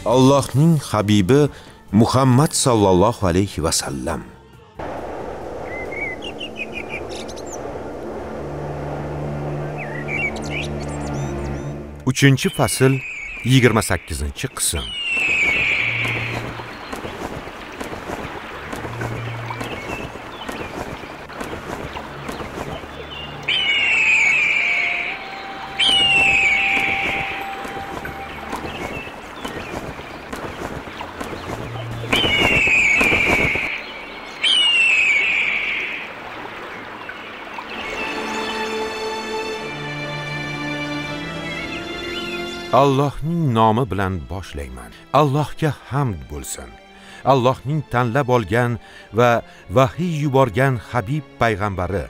Allohning habibi Muhammad sallallohu alayhi va sallam. Uchinchi fasl 28-qism. Allohning nomi bilan boshlayman. Allohga hamd bo'lsin. Allohning tanlab olgan va vahiy yuborgan Habib payg'ambari,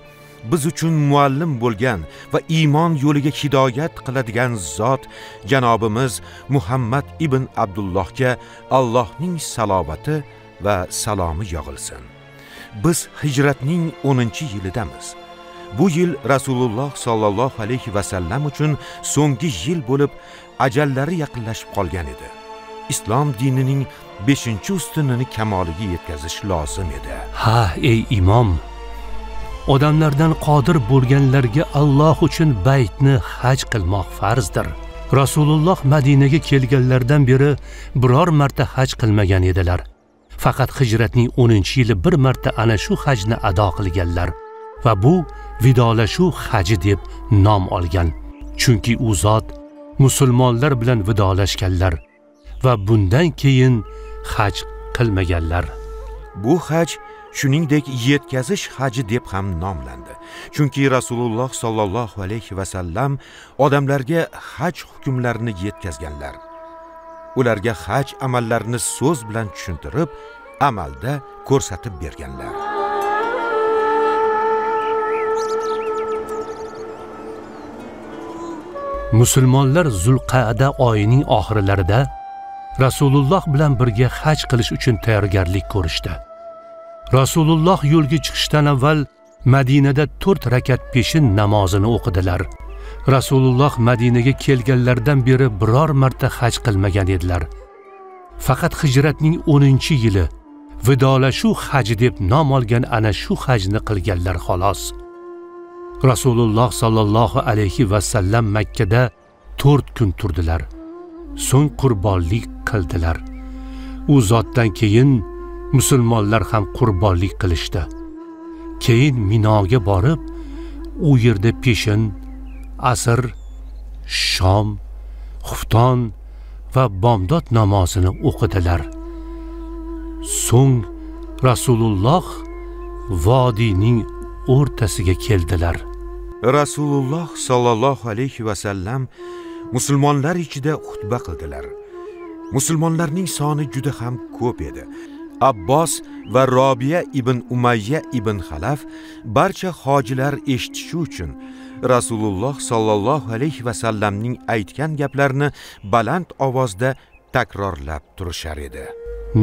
biz uchun muallim bo'lgan va iymon yo'liga hidoyat qiladigan zot janobimiz Muhammad ibn Abdullohga Allohning salovati va salomi yog'ilsin. Biz hijratning 10-yilidamiz. Bu yil Rasululloh sallallohu alayhi va sallam uchun so'nggi yil bo'lib, ajallari yaqinlashib qolgan edi. Islom dinining 5-ustunini kamoliga yetkazish lozim edi. Ha, ey imom, odamlardan qodir bo'lganlarga Alloh uchun baytni haj qilmoq farzdir. Rasululloh Madinaga kelganlardan beri biror marta haj qilmagan edilar. Faqat hijratning 10-yili bir marta ana shu hajni ado qilganlar va bu vidolashuv haji deb nom olgan. Chunki u zot musulmonlar bilan vidolashganlar va bundan keyin haj qilmaganlar. Bu haj shuningdek yetkazish haji deb ham nomlandi. Chunki Rasululloh sallallohu alayhi va sallam odamlarga haj hukmlarini yetkazganlar. Ularga haj amallarini so'z bilan tushuntirib, amalda ko'rsatib berganlar. Musulmonlar Zulqa'da oyining oxirlarida Rasululloh bilan birga haj qilish uchun tayyorgarlik ko'rishdi. Rasululloh yo'lga chiqishdan avval Madinada 4 rakat peshin namozini o'qidilar. Rasululloh Madinaga kelganlardan beri biror marta haj qilmagan edilar. Faqat hijratning 10-yili vidolashuv haji deb nom olgan ana shu hajni qilganlar xolos. Rasululloh sallallohu alayhi va sallam Makkada 4 kun turdilar. So'ng qurbonlik qildilar. U zotdan keyin musulmonlar ham qurbonlik qilishdi. Keyin Minoga borib, u yerda peshin, asr, shom, xufton va bomdod namozini o'qidilar. So'ng Rasululloh vodiyning o'rtasiga keldilar. Rasululloh sallallohu alayhi va sallam musulmonlar ichida xutba qildilar. Musulmonlarning soni juda ham ko'p edi. Abbos va Robiya ibn Umayya ibn Xalaf barcha hojilar eshitishi uchun Rasululloh sallallohu alayhi va sallamning aytgan gaplarini baland ovozda takrorlab turishar edi.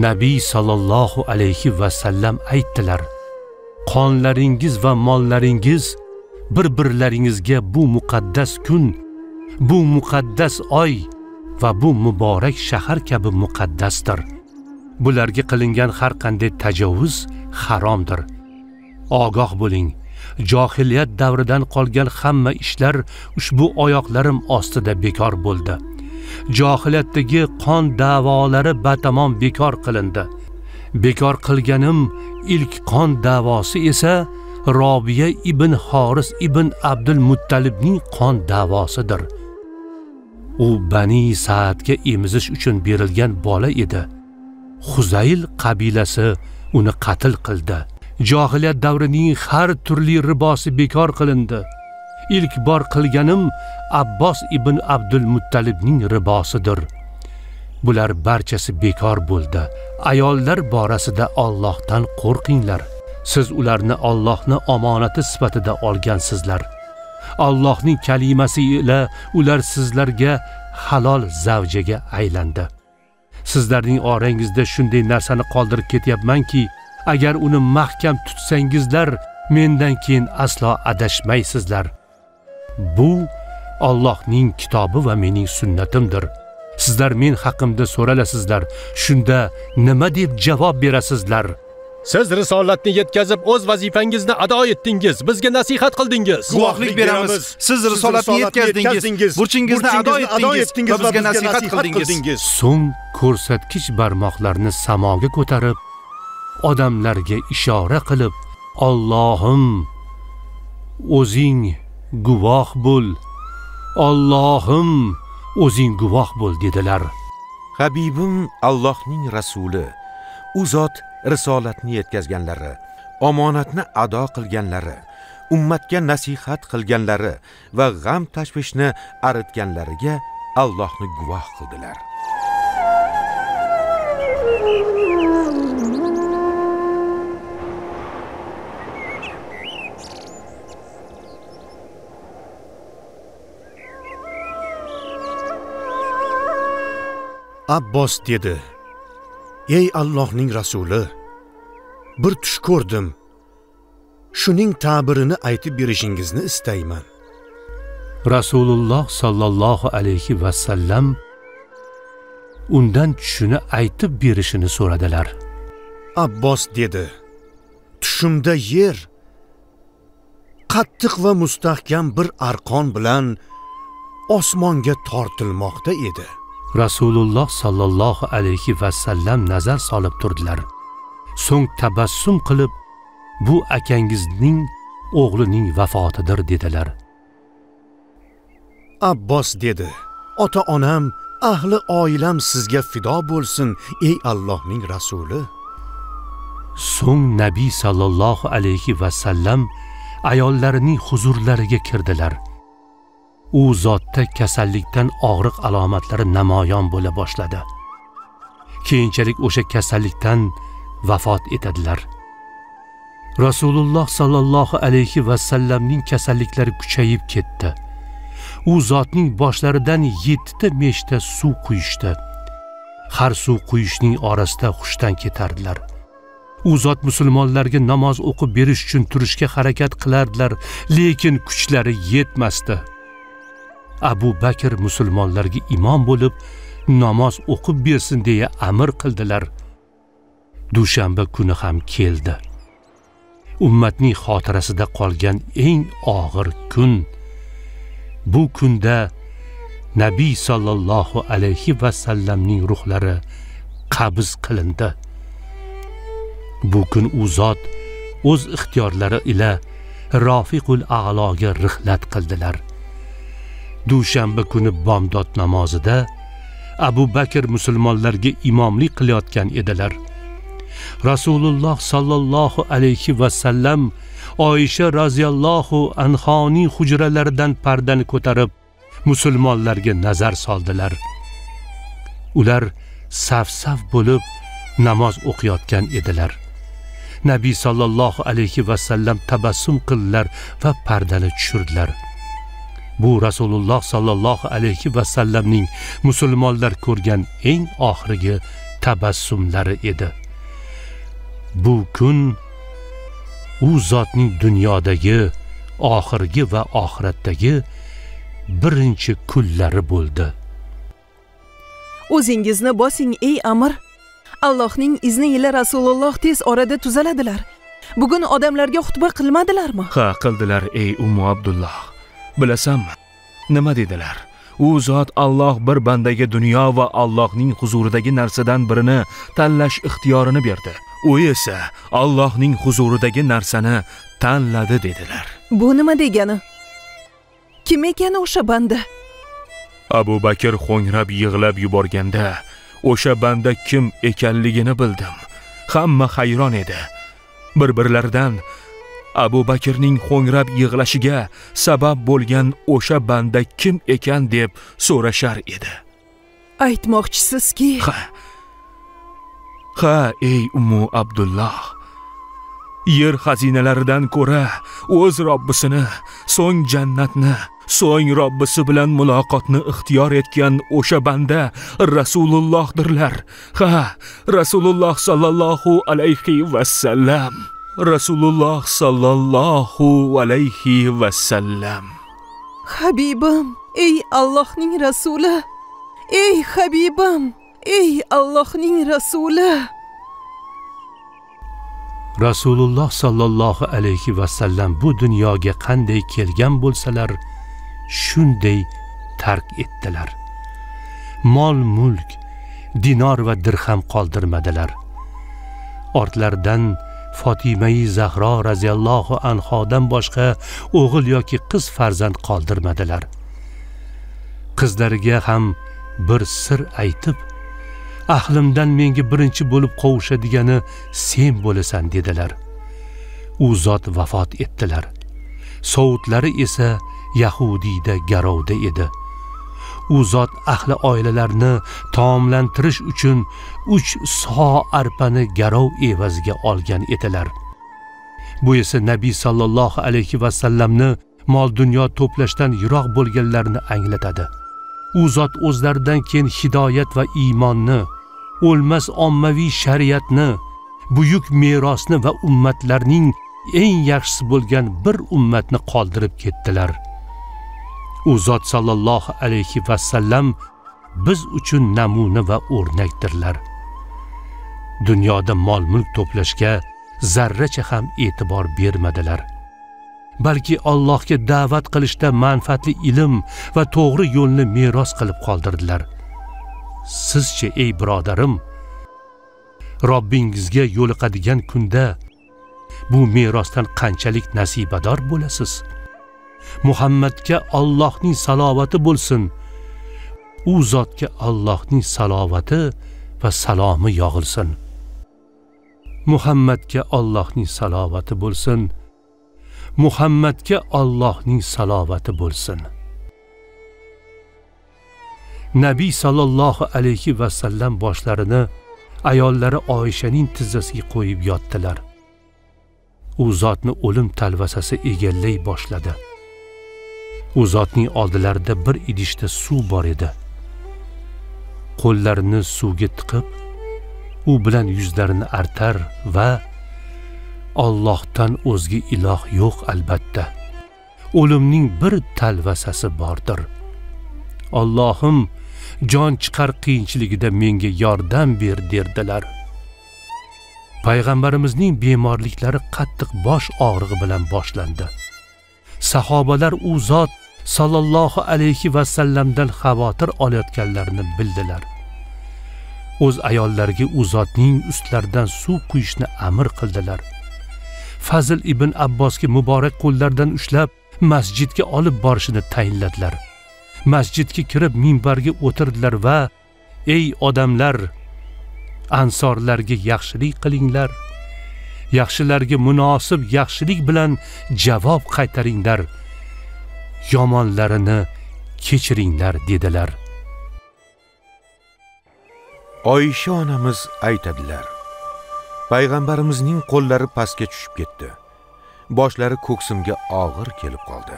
Nabiy sallallohu alayhi va sallam aytdilar: qonlaringiz va mollaringiz bir-birlaringizga bu muqaddas kun, bu muqaddas oy va bu muborak shahar kabi muqaddasdir. Bularga qilingan har qanday tajovuz haromdir. Ogoh bo'ling, johiliyat davridan qolgan hamma ishlar ushbu oyoqlarim ostida bekor bo'ldi. Johiliyatdagi qon davolari batamom bekor qilindi. Bekor qilganim ilk qon davosi esa Robiya ibn Horis ibn Abdul Muttalibning qon davosidir. U Bani Sa'dga emizish uchun berilgan bola edi. Huzayl qabilasi uni qatl qildi. Johiliyat davrining har turli ribosi bekor qilindi. İlk bor qilganim Abbos ibn Abdul Muttalibning ribosidir. Bular barchasi bekor bo'ldi. Ayollar borasida Allohdan qo'rqinglar. Siz ularni Allohning omonati sifatida olgansizlar. Allohning kalimasi ila ular sizlarga halol zavjaga aylandi. Sizlarning orangizda shunday narsani qoldirib ketyapmanki, agar uni mahkam tutsangizlar, mendan keyin aslo adashmaysizlar. Bu Allohning kitobi va mening sunnatimdir. Sizlar men haqimda so'ralasizlar, shunda nima deb javob berasizlar? Siz risolatni yetkazib, o'z vazifangizni ado etdingiz, bizga nasihat qildingiz. Guvohlik beramiz. Siz risolatni yetkazdingiz, burchingizni ado etdingiz va bizga nasihat qildingiz. So'ng ko'rsatkich barmoqlarni samoga ko'tarib, odamlarga ishora qilib, Allohim, o'zing guvoh bo'l. Allohim, o'zing guvoh bo'l dedilar. Habibim Allohning rasuli, u zot risolatni yetkazganlari, omonatni ado qilganlari, ummatga nasihat qilganlari va g'am tashvishni aritganlariga Allohni guvoh qildilar. Abbos dedi: "Ey Allohning rasuli, bir tush ko'rdim. Shuning ta'birini aytib berishingizni istayman." Rasululloh sallallohu alayhi va sallam undan tushini aytib berishini so'radilar. Abbos dedi: "Tushimda yer qattiq va mustahkam bir arqon bilan osmonga tortilmoqda edi." Rasululloh sallallohu alayhi va sallam nazar solib turdilar. So'ng tabassum qilib, "Bu akangizning o'g'lining vafotidir" dedilar. Abbos dedi: "Ota-onam, ahli oilam sizga fido bo'lsin, ey Allohning rasuli." So'ng Nabiy sallallohu alayhi va sallam ayollarining huzurlariga kirdilar. U zotda kasallikdan og'riq alomatlari namoyon bo'la boshladi. Keyinchalik o'sha kasallikdan vafot etadilar. Rasululloh sallallohu alayhi va sallamning kasalliklari kuchayib ketdi. U zotning boshlaridan 7 ta meshta suv quyishdi. Har suv quyishning orasida hushdan ketardilar. U zot musulmonlarga namoz o'qib berish uchun turishga harakat qilardilar, lekin kuchlari yetmasdi. Abu Bakr musulmonlarga imom bo'lib namoz o'qib bersin deya amr qildilar. Dushanba kuni ham keldi. Ummatning xotirasida qolgan eng og'ir kun. Bu kunda Nabiy sallallohu alayhi va sallamning ruhlari qabz qilindi. Bu kun u zot o'z ixtiyorlari ila Rafiqul A'loga rihlat qildilar. Dushanba kuni bomdod namozida Abu Bakr musulmonlarga imomlik qilayotgan edilar. Rasululloh sallallohu alayhi va sallam Oysha roziyallohu anhoning hujralaridan pardani ko'tarib musulmonlarga nazar soldilar. Ular saf-saf bo'lib namoz o'qiyotgan edilar. Nabiy sallallohu alayhi va sallam tabassum qildilar va pardani tushirdilar. Bu Rasululloh sallallohu alayhi va sallamning musulmonlar ko'rgan eng oxirgi tabassumlari edi. Bu kun u zotning dunyodagi oxirgi va oxiratdagi birinchi kunlari bo'ldi. O'zingizni bosing ey Amr. Allohning izni ila Rasululloh tez orada tuzaladilar. Bugun odamlarga xutba qilmadilarmi? Ha, qildilar ey Ummu Abdulloh. Bilasanmi, nima dedilar? U zot Alloh bir bandaga dunyo va Allohning huzuridagi narsadan birini tanlash ixtiyorini berdi. U esa Allohning huzuridagi narsani tanladi dedilar. Bu nima degani? Kim ekan o'sha banda? Abu Bakr xo'ngrab yig'lab yuborganda, o'sha banda kim ekanligini bildim. Hamma hayron edi. Bir-birlaridan Abu Bakrning xo'ngrab yig'lashiga sabab bo'lgan o'sha banda kim ekan deb so'rashar edi. Aytmoqchisizki, Ha, ey Ummu Abdulloh. Yer xazinalaridan ko'ra o'z Robbisini, so'ng jannatni, so'ng Robbisi bilan muloqotni ixtiyor etgan o'sha banda Rasulullohdirlar. Ha, Rasululloh sallallohu alayhi va sallam. Rasululloh sallallohu alayhi va sallam. Habibim, ey Allohning rasuli, ey Habibim, ey Allohning rasuli. Rasululloh sallallohu alayhi va sallam bu dunyoga qanday kelgan bo'lsalar, shunday tark etdilar. Mol mulk, dinor va dirham qoldirmadilar. Ortlaridan Fatimai Zahro raziyallohu anhodan boshqa o'g'il yoki qiz farzand qoldirmadilar. Qizlariga ham bir sir aytib, ahlimdan menga birinchi bo'lib qovushadigani sen bo'lasan dedilar. U zot vafot etdilar. Sovutlari esa Yahudiyda garovda edi. U zot ahli oilalarni taomlantirish uchun 3 so arpani garov evaziga olgan edilar. Bu esa Nabiy sallallohu alayhi va sallamni mol dunyo to'plashdan yiroq bo'lganlarini anglatadi. U zot o'zlaridan keyin hidoyat va iymonni, o'lmas ommaviy shariatni, buyuk merosni va ummatlarning eng yaxshisi bo'lgan bir ummatni qoldirib ketdilar. U zot sallallohu alayhi va sallam biz uchun namuna va o'rnakdirlar. Dunyoda mol-mulk to'plashga zarracha ham e'tibor bermadilar. Balki Allohga da'vat qilishda manfaatli ilm va to'g'ri yo'lni meros qilib qoldirdilar. Sizchi ey birodarim, Robbingizga yo'liqadigan kunda bu merosdan qanchalik nasibador bo'lasiz? Muhammadga Allohning salovati bo'lsin. U zotga Allohning salovati va salomi yog'ilsin. Muhammadga Allohning salovati bo'lsin. Muhammadga Allohning salovati bo'lsin. Nabiy sallallohu alayhi va sallam boshlarini ayollari Oyshaning tizzasiga qo'yib yotdilar. U zotni o'lim talvasasi egallay boshladi. U zotning oldilarida bir idishda suv bor edi. Qo'llarini suvga tiqib, u bilan yuzlarini artar va Allohdan o'zga iloh yo'q albatta. O'limning bir talvasasi bordir. Allohim, jon chiqar qiyinchiligida menga yordam ber derdilar. Payg'ambarimizning bemorliklari qattiq bosh og'rig'i bilan boshlandi. Sahobalar u zot sallallohu alayhi va sallamdan xavotir olayotganlarini bildilar. O'z ayollariga u zotning ustlaridan suv quyishni amr qildilar. Fazl ibn Abbosga muborak qo'llaridan ushlab masjidga olib borishini tayinladilar. Masjidga kirib minbarga o'tirdilar va ey odamlar, ansorlarga yaxshilik qilinglar. Yaxshilarga munosib yaxshilik bilan javob qaytaringlar. Yomonlarini kechiringlar dedilar. Oysha onamiz aytadilar: Payg'ambarimizning qo'llari pastga tushib ketdi. Boshlari ko'ksimga og'ir kelib qoldi.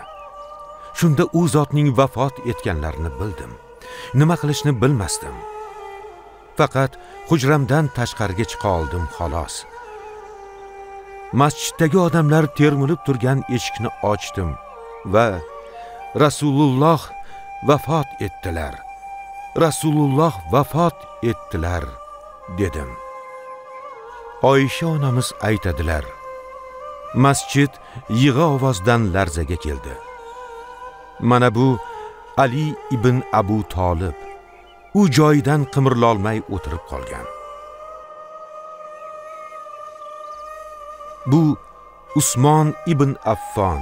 Shunda u zotning vafot etganlarini bildim. Nima qilishni bilmasdim. Faqat hujramdan tashqariga chiqa oldim xolos. Masjiddagi odamlar termilib turgan eshikni ochdim va Rasululloh vafot etdilar. Rasululloh vafot etdilar dedim. Oysha onamiz aytadilar: Masjid yig'i ovozdan larzaga keldi. Mana bu Ali ibn Abu Talib. U joyidan qimirlolmay o'tirib qolgan. Bu Usmon ibn Affon.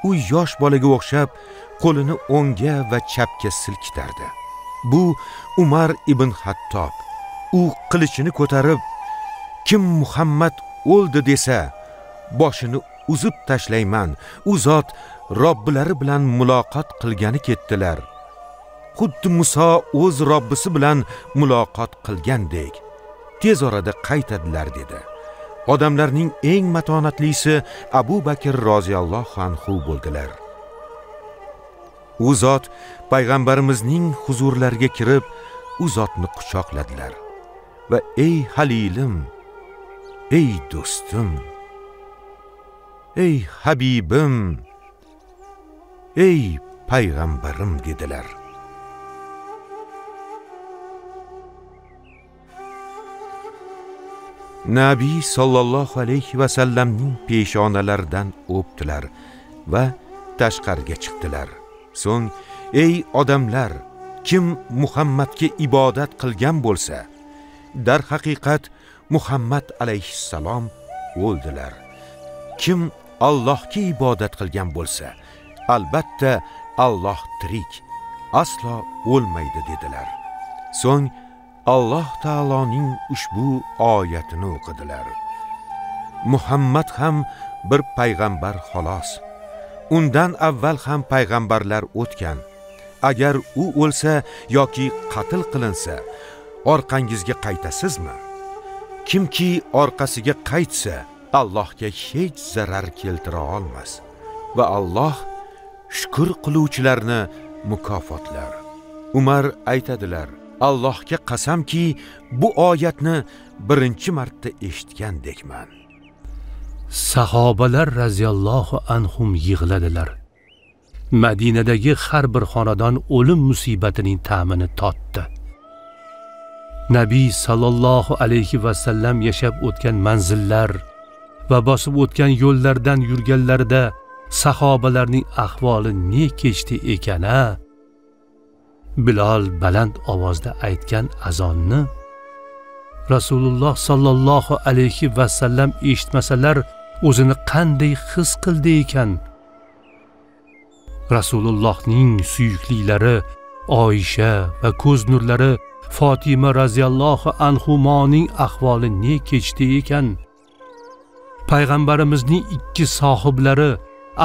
U yosh bolaga o'xshab qo'lini o'ngga va chapga silkitardi. Bu Umar ibn Hattob. U qilichini ko'tarib, kim Muhammad o'ldi desa, boshini uzib tashlayman. U zot Robbilari bilan muloqot qilgani ketdilar. Xuddi Muso o'z Robbisi bilan muloqot qilgandek tez orada qaytadilar dedi. Odamlarning eng matonatlisi Abu Bakr roziyallohu anhu bo'ldilar. U zot payg'ambarimizning huzurlariga kirib, u zotni quchoqladilar va ey halilim, ey do'stim, ey habibim, ey payg'ambarim dedilar. Nabiy sallallohu alayhi va sallamning peshonalaridan o'pdilar va tashqariga chiqdilar. So'ng, ey odamlar, kim Muhammadga ibodat qilgan bo'lsa, dar haqiqat Muhammad alayhissalom o'ldilar. Kim Allohga ibodat qilgan bo'lsa, albatta Alloh tirik, aslo o'lmaydi dedilar. So'ng Alloh taoloning ushbu oyatini o'qidilar. Muhammad ham bir payg'ambar xolos. Undan avval ham payg'ambarlar o'tgan. Agar u o'lsa yoki qatl qilinsa, orqangizga qaytasizmi? Kimki orqasiga qaytsa, Allohga hech zarar keltira olmas va Alloh shukr qiluvchilarni mukofotlar. Umar aytadilar: Allohga qasamki, bu oyatni birinchi marta eshitgandekman. Sahobalar raziyallohu anhum yig'ladilar. Madinadagi har bir xonadon o'lim musibatining ta'mini totdi. Nabiy sallallohu alayhi va sallam yashab o'tgan manzillar va bosib o'tgan yo'llardan yurganlarida sahobalarning ahvoli ne kechdi ekan-a? Bilal baland ovozda aytgan azonni Rasululloh sallallohu alayhi va sallam eshitmasalar o'zini qanday his qildi ekan? Rasulullohning suyuklilari Oysha va ko'z nurlari Fatima raziyallohu anhumoning ahvoli ne kechdi ekan? Payg'ambarimizning ikki sohiblari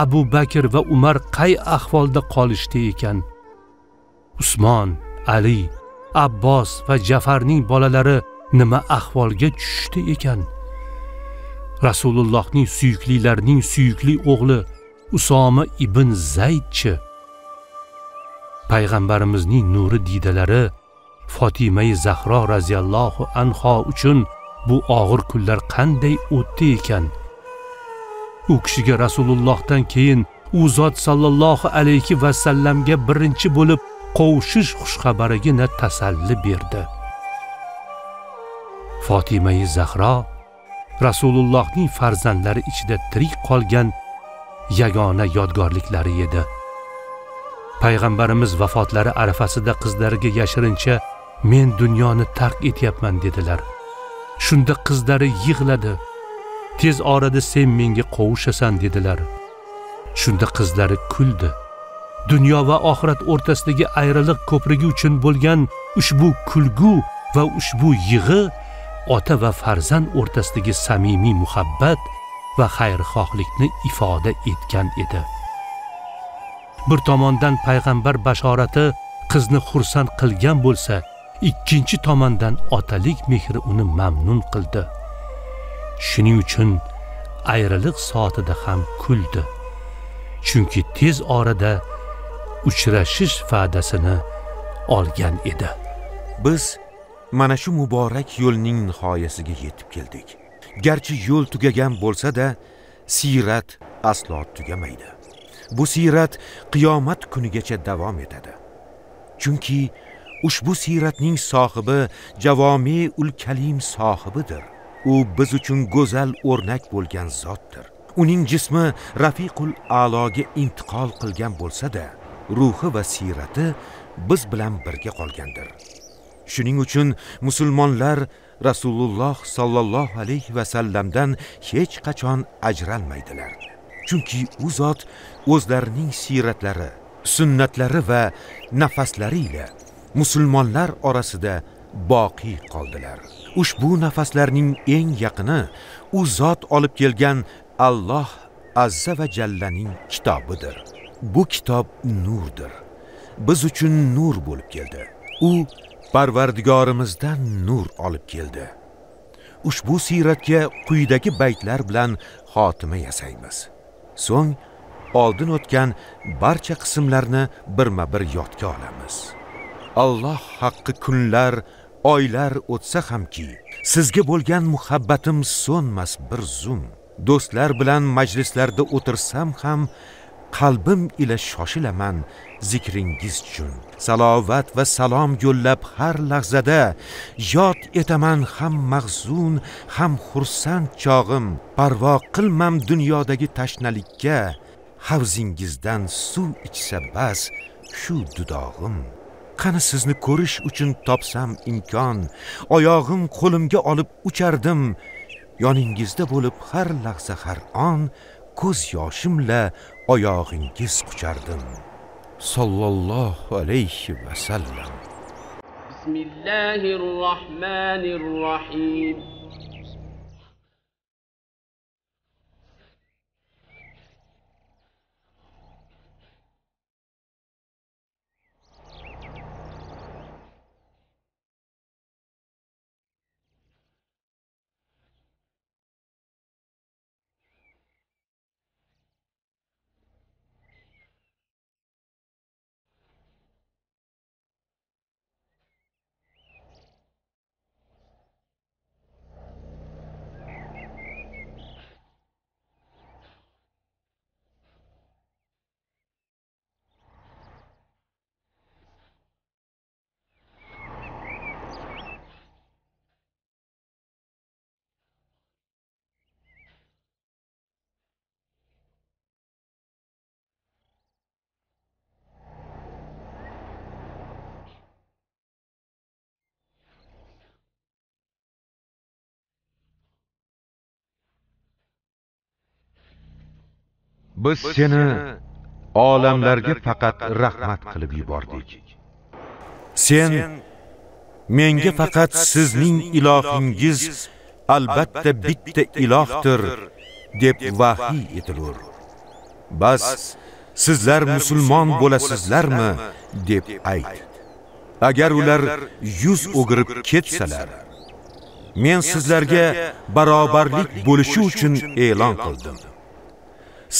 Abu Bakr va Umar qay ahvolda qolishdi ekan? Usmon, Ali, Abbos va Jafarning bolalari nima ahvolga tushdi ekan? Rasulullohning suyuklilarining suyukli o'g'li Usoma ibn Zaydchi? Payg'ambarimizning nuri didalari Fatima-i Zahro raziyallohu anha uchun bu og'ir kunlar qanday o'tdi ekan? U kishiga Rasulullohdan keyin u zot sallallohu alayhi va sallamga birinchi bo'lib qovushish xushxabarigina tasalli berdi. Fatima-i Zahro Rasulullohning farzandlari ichida tirik qolgan yagona yodgorliklari edi. Payg'ambarimiz vafotlari arafasida qizlariga yashirincha men dunyoni tark etyapman dedilar. Shunda qizlari yig'ladi. Tez orada sen menga qovushasan dedilar. Shunda qizlari kuldi. Dunyo va oxirat o'rtasidagi ayriliq ko'prigi uchun bo'lgan ushbu kulgu va ushbu yig'i ota va farzand o'rtasidagi samimiy muhabbat va xayrixohlikni ifoda etgan edi. Bir tomondan payg'ambar bashorati qizni xursand qilgan bo'lsa, ikkinchi tomondan otalik mehri uni mamnun qildi. Shuning uchun ayriliq soatida ham kuldi. Chunki tez orada uchrashish va'dasini olgan edi. Biz mana shu muborak yo'lning nihoyasiga yetib keldik. Garchi yo'l tugagan bo'lsa-da, siyrat aslo tugamaydi. Bu siyrat qiyomat kunigacha davom etadi. Chunki ushbu siyratning sohibi Javomiul Kalim sohibidir. U biz uchun go'zal o'rnak bo'lgan zotdir. Uning jismi Rafiqul A'loga intiqol qilgan bo'lsa-da, ruhi va siyrati biz bilan birga qolgandir. Shuning uchun musulmonlar Rasululloh sallallohu alayhi va sallamdan hech qachon ajralmaydilar. Chunki u zot o'zlarining siyratlari, sunnatlari va nafaslari ila musulmonlar orasida boqiy qoldilar. Ushbu nafaslarning eng yaqini u zot olib kelgan Alloh azza va jallaning kitobidir. Bu kitob nurdir. Biz uchun nur bo'lib keldi. U Parvardigorimizdan nur olib keldi. Ushbu siyratga quyidagi baytlar bilan xotima yasaymiz. So'ng oldin o'tgan barcha qismlarni birma-bir yodga olamiz. Alloh haqqi kunlar, oylar o'tsa hamki, sizga bo'lgan muhabbatim so'nmas bir zum. Do'stlar bilan majlislarda o'tirsam ham, qalbim ila shoshilaman zikringiz uchun. Salovat va salom yo'llab har lahzada yod etaman ham mahzun ham xursand chog'im. Parvo qilmam dunyodagi tashnalikka, havzingizdan suv ichsa bas shu dudog'im. Qani sizni ko'rish uchun topsam imkon, oyog'im qo'limga olib uchardim. Yoningizda bo'lib har lahza har on, ko'z yoshimla oyog'ingiz quchardim. Sallallohu alayhi va sallam. Bismillahirrohmanirrohim. Biz seni olamlarga faqat rahmat qilib yubordik. Sen menga faqat sizning ilohingiz albatta bitta ilohdir deb vahiy etilur. Bas sizlar musulmon bo'lasizlarmi deb ayt. Agar ular yuz o'girib ketsalar, men sizlarga barobarlik bo'lishi uchun e'lon qildim.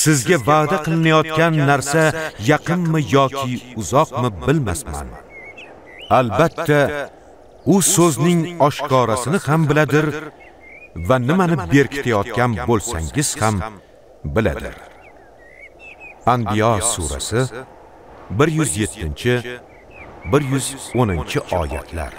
Sizga va'da qilinayotgan narsa yaqinmi yoki uzoqmi bilmasman. Albatta, u so'zning oshkorasini ham biladir va nimani berkitayotgan bo'lsangiz ham biladir. Anbiyo surasi 107-110 oyatlar.